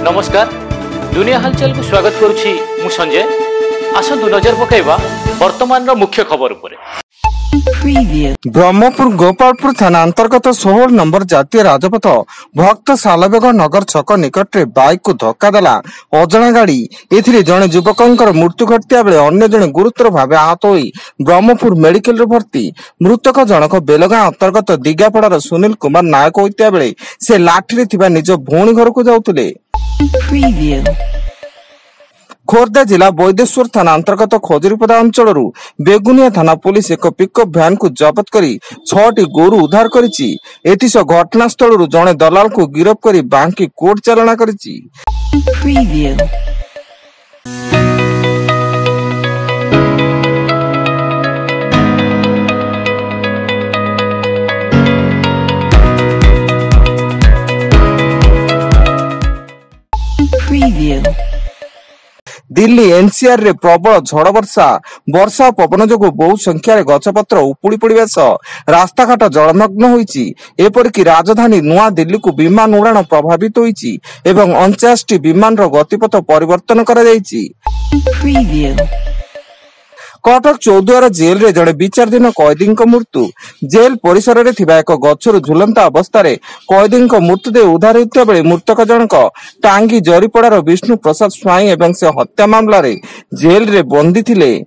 नमस्कार दुनिया हालचाल को स्वागत करुछि मु संजय। आसंतु नजर पकाइबा वर्तमान मुख्य खबर उपरे। ब्रह्मपुर गोपालपुर थाना अंतर्गत 16 नंबर जातीय राजपथ भक्त सालबेग नगर छक निकट में बाइक को धक्का देला अजणा गाड़ी। एथिरे जड़े युवकंकर मृत्यु घटिया बेले अन्य जड़े गुरुतर भाव आहत होई ब्रह्मपुर मेडिकल रे भर्ती। मृतक जनक बेलगां अंतर्गत दिगापड़ार सुनील कुमार नायक होइतिया बेले से लाठी रे थिबा निज भौणी घर को जाउतले। खोर्धा जिला बैदेश्वर थाना अंतर्गत खजुरीपदा अंचल बेगुनिया थाना पुलिस एक पिकअप भ्यान को जबत करी 6टी गोरु उद्धार करिछि। एथिसह घटनास्थल जड़े दलाल को गिरफ्त करी बांकी कोर्ट चालाना करिछि। दिल्ली एनसीआर रे प्रबल झड़ वर्षा पवन जो बहु संख्यार गछपत्र उपुड़ी पड़ा सह रास्ताघाट जलमग्न होइछि। एपरिक राजधानी नुआ दिल्ली को विमान उड़ाण प्रभावित होइछि एवं 49टी विमान गतिपथ परिवर्तन करा जाइछि। कटक चौद्वार जेल रे जड़े विचाराधीन कैदी मृत्यु। जेल परिसर में थिबा एक गछरु झुलंता अवस्था कैदी मृत्युदेह उद्धार होता बेले मृतक जनक टांगी जरीपड़ार विष्णु प्रसाद स्वाई एवं से हत्या मामला रे जेल रे बंदी थिले।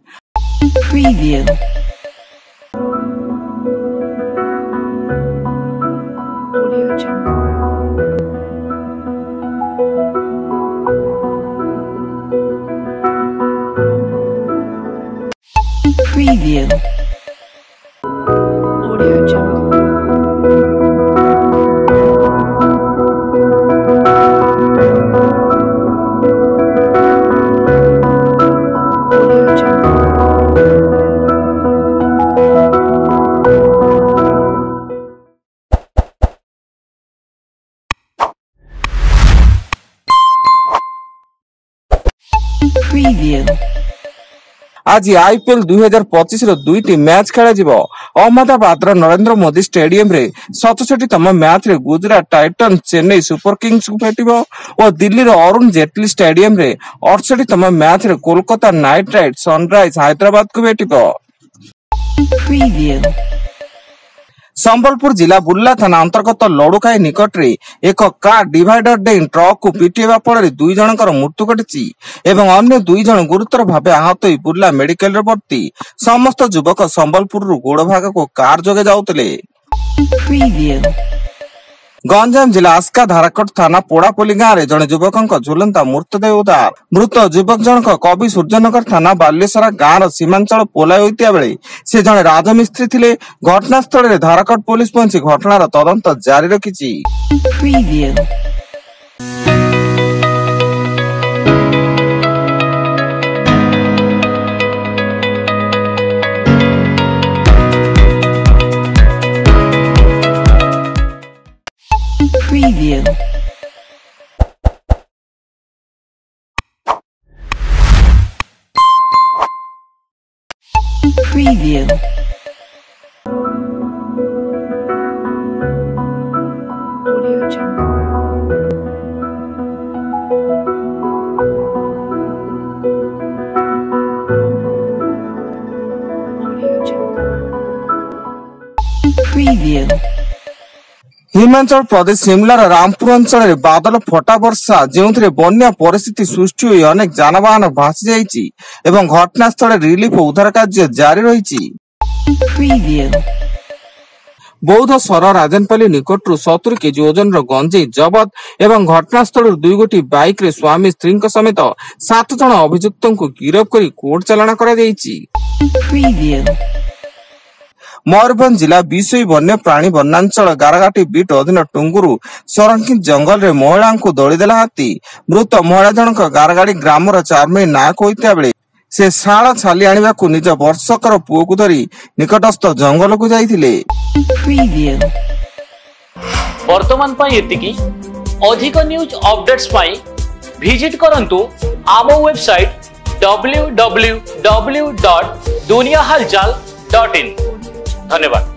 Preview. Audio Jungle. Audio Jungle. Preview. आज आईपीएल 2025 दुईटी मैच खेल अहमदाबाद नरेंद्र मोदी स्टेडियम रे 67तम मैच रे Gujarat Titan Chennai super Kings को भेटिबो और दिल्ली रो अरुण जेटली स्टेडियम रे 68तम मैच रे Kolkata night Riders sunrise Hyderabad को भेटिबो। संबलपुर जिला बुर्ला थाना अंतर्गत लड़ुखाई निकट रे एक कार डिवाइडर डेन ट्रक को पिटिवा फल 2 जनकर मृत्यु घटी एवं अन्य 2 जन गुरुतर भाव आहत होई बुर्ला मेडिकल रे भर्ती। समस्त युवक संबलपुर गोड़भाग को कार जोगे जाउतले। गंजाम जिला आस्का धाराकट थाना पोड़ापोली गांव में जड़े युवक झुलंता मृतदेह उद्धार। मृत युवक जनक कवि सूर्यनगर थाना बालेश्वरा गांव सीमांचल पोलाई होइतिया बेले से जड़े राजमिस्त्री थिले। घटनास्थल में धाराकट पुलिस पहुंची घटनार तदंत जारी रखिछि। Preview. Preview. Audio Jungle. Audio Jungle. Preview. Himachal Pradesh शिमलार Rampur अंचल में बादल फटा वर्षा जो बन्या परिस्थिति सृष्टि हुई अनेक जानवाहन भासी जाइछि एवं घटनास्थल रिलीफ और उद्धार कार्य जारी रही। बौद्ध सर राजनपाली निकट 70 केजी ओजन गंजेई जबत एवं घटनास्थल 2 गोटी बाइक रे स्वामी स्त्री समेत 7 जन अभियुक्त को गिरफ्त कर कोर्ट चालाना करा जाइछि। मयूरभंज जिला विषय वन्य प्राणी वनांचल गारगाटी बीट अधीन टुंगुरु संरक्षित जंगल रे महिला को दौड़ीदेला हाथी। मृत महिला जनक गारगाड़ी ग्रामर चारमई नायक होइतिया बेले से शाला छाली आनिबा को निज वर्षकर पुओ को धरी निकटस्थ जंगल को जाइथिले। वर्तमान पई एतिकी अधिक न्यूज अपडेट्स पई विजिट करंतु आम वेबसाइट www.duniyahalchal.in। धन्यवाद।